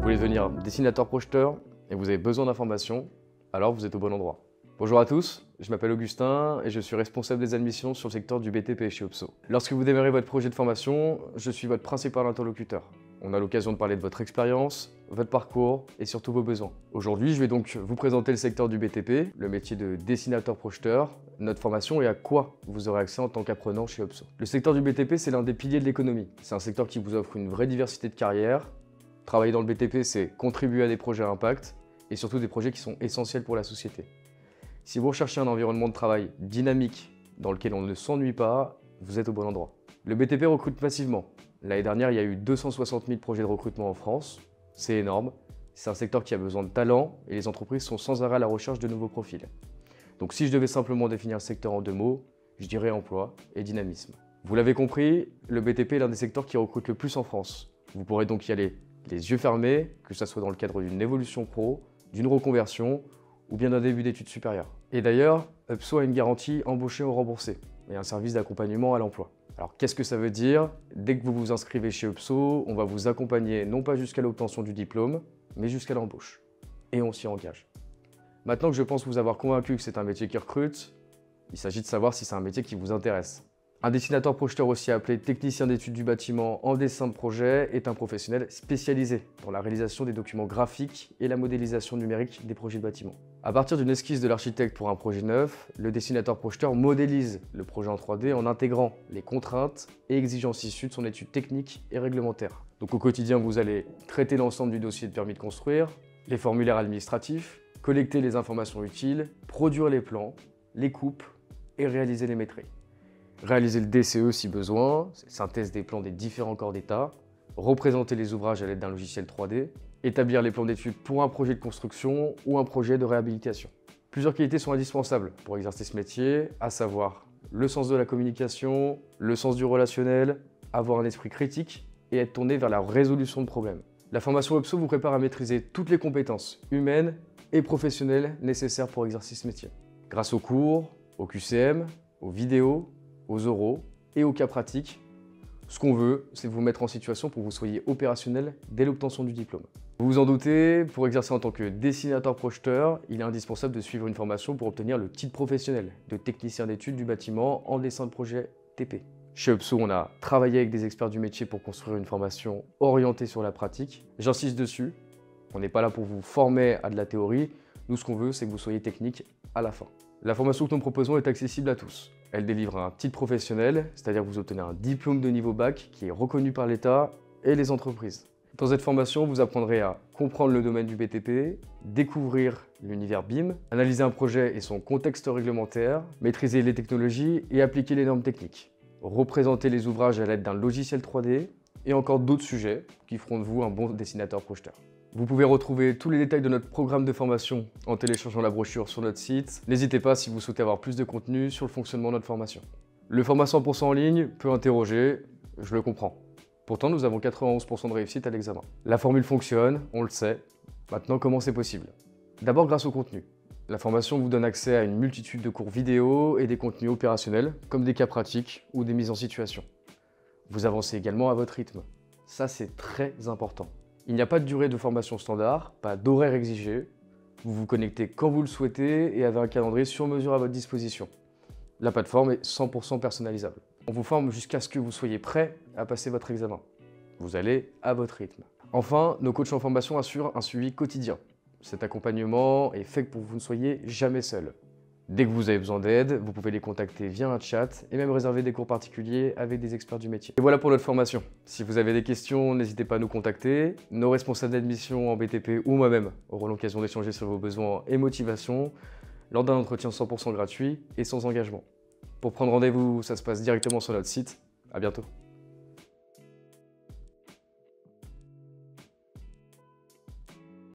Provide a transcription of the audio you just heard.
voulez devenir dessinateur-projeteur et vous avez besoin d'informations, alors vous êtes au bon endroit. Bonjour à tous, je m'appelle Augustin et je suis responsable des admissions sur le secteur du BTP chez Opso. Lorsque vous démarrez votre projet de formation, je suis votre principal interlocuteur. On a l'occasion de parler de votre expérience, votre parcours et surtout vos besoins. Aujourd'hui, je vais donc vous présenter le secteur du BTP, le métier de dessinateur-projeteur, notre formation et à quoi vous aurez accès en tant qu'apprenant chez Opso. Le secteur du BTP, c'est l'un des piliers de l'économie. C'est un secteur qui vous offre une vraie diversité de carrières. Travailler dans le BTP, c'est contribuer à des projets à impact et surtout des projets qui sont essentiels pour la société. Si vous recherchez un environnement de travail dynamique dans lequel on ne s'ennuie pas, vous êtes au bon endroit. Le BTP recrute massivement. L'année dernière, il y a eu 260 000 projets de recrutement en France. C'est énorme. C'est un secteur qui a besoin de talent et les entreprises sont sans arrêt à la recherche de nouveaux profils. Donc si je devais simplement définir le secteur en deux mots, je dirais emploi et dynamisme. Vous l'avez compris, le BTP est l'un des secteurs qui recrute le plus en France. Vous pourrez donc y aller les yeux fermés, que ce soit dans le cadre d'une évolution pro, d'une reconversion ou bien d'un début d'études supérieures. Et d'ailleurs, Opso a une garantie embauché ou remboursé et un service d'accompagnement à l'emploi. Alors qu'est-ce que ça veut dire? Dès que vous vous inscrivez chez Opso, on va vous accompagner non pas jusqu'à l'obtention du diplôme, mais jusqu'à l'embauche. Et on s'y engage. Maintenant que je pense vous avoir convaincu que c'est un métier qui recrute, il s'agit de savoir si c'est un métier qui vous intéresse. Un dessinateur-projeteur, aussi appelé technicien d'études du bâtiment en dessin de projet, est un professionnel spécialisé dans la réalisation des documents graphiques et la modélisation numérique des projets de bâtiment. À partir d'une esquisse de l'architecte pour un projet neuf, le dessinateur-projeteur modélise le projet en 3D en intégrant les contraintes et exigences issues de son étude technique et réglementaire. Donc au quotidien, vous allez traiter l'ensemble du dossier de permis de construire, les formulaires administratifs, collecter les informations utiles, produire les plans, les coupes et réaliser les maîtrises. Réaliser le DCE si besoin, synthèse des plans des différents corps d'État, représenter les ouvrages à l'aide d'un logiciel 3D, établir les plans d'études pour un projet de construction ou un projet de réhabilitation. Plusieurs qualités sont indispensables pour exercer ce métier, à savoir le sens de la communication, le sens du relationnel, avoir un esprit critique et être tourné vers la résolution de problèmes. La formation Opso vous prépare à maîtriser toutes les compétences humaines et professionnelles nécessaires pour exercer ce métier. Grâce aux cours, au QCM, aux vidéos, aux oraux et aux cas pratiques, ce qu'on veut, c'est vous mettre en situation pour que vous soyez opérationnel dès l'obtention du diplôme. Vous vous en doutez, pour exercer en tant que dessinateur-projeteur, il est indispensable de suivre une formation pour obtenir le titre professionnel de technicien d'études du bâtiment en dessin de projet TP. Chez Opso, on a travaillé avec des experts du métier pour construire une formation orientée sur la pratique. J'insiste dessus, on n'est pas là pour vous former à de la théorie, nous ce qu'on veut, c'est que vous soyez technique à la fin. La formation que nous proposons est accessible à tous. Elle délivre un titre professionnel, c'est-à-dire que vous obtenez un diplôme de niveau bac qui est reconnu par l'État et les entreprises. Dans cette formation, vous apprendrez à comprendre le domaine du BTP, découvrir l'univers BIM, analyser un projet et son contexte réglementaire, maîtriser les technologies et appliquer les normes techniques, représenter les ouvrages à l'aide d'un logiciel 3D et encore d'autres sujets qui feront de vous un bon dessinateur-projeteur. Vous pouvez retrouver tous les détails de notre programme de formation en téléchargeant la brochure sur notre site. N'hésitez pas si vous souhaitez avoir plus de contenu sur le fonctionnement de notre formation. Le format 100% en ligne peut interroger, je le comprends. Pourtant, nous avons 91% de réussite à l'examen. La formule fonctionne, on le sait. Maintenant, comment c'est possible? D'abord grâce au contenu. La formation vous donne accès à une multitude de cours vidéo et des contenus opérationnels, comme des cas pratiques ou des mises en situation. Vous avancez également à votre rythme. Ça, c'est très important. Il n'y a pas de durée de formation standard, pas d'horaire exigé. Vous vous connectez quand vous le souhaitez et avez un calendrier sur mesure à votre disposition. La plateforme est 100% personnalisable. On vous forme jusqu'à ce que vous soyez prêt à passer votre examen. Vous allez à votre rythme. Enfin, nos coachs en formation assurent un suivi quotidien. Cet accompagnement est fait pour que vous ne soyez jamais seul. Dès que vous avez besoin d'aide, vous pouvez les contacter via un chat et même réserver des cours particuliers avec des experts du métier. Et voilà pour notre formation. Si vous avez des questions, n'hésitez pas à nous contacter. Nos responsables d'admission en BTP ou moi-même auront l'occasion d'échanger sur vos besoins et motivations lors d'un entretien 100% gratuit et sans engagement. Pour prendre rendez-vous, ça se passe directement sur notre site. À bientôt.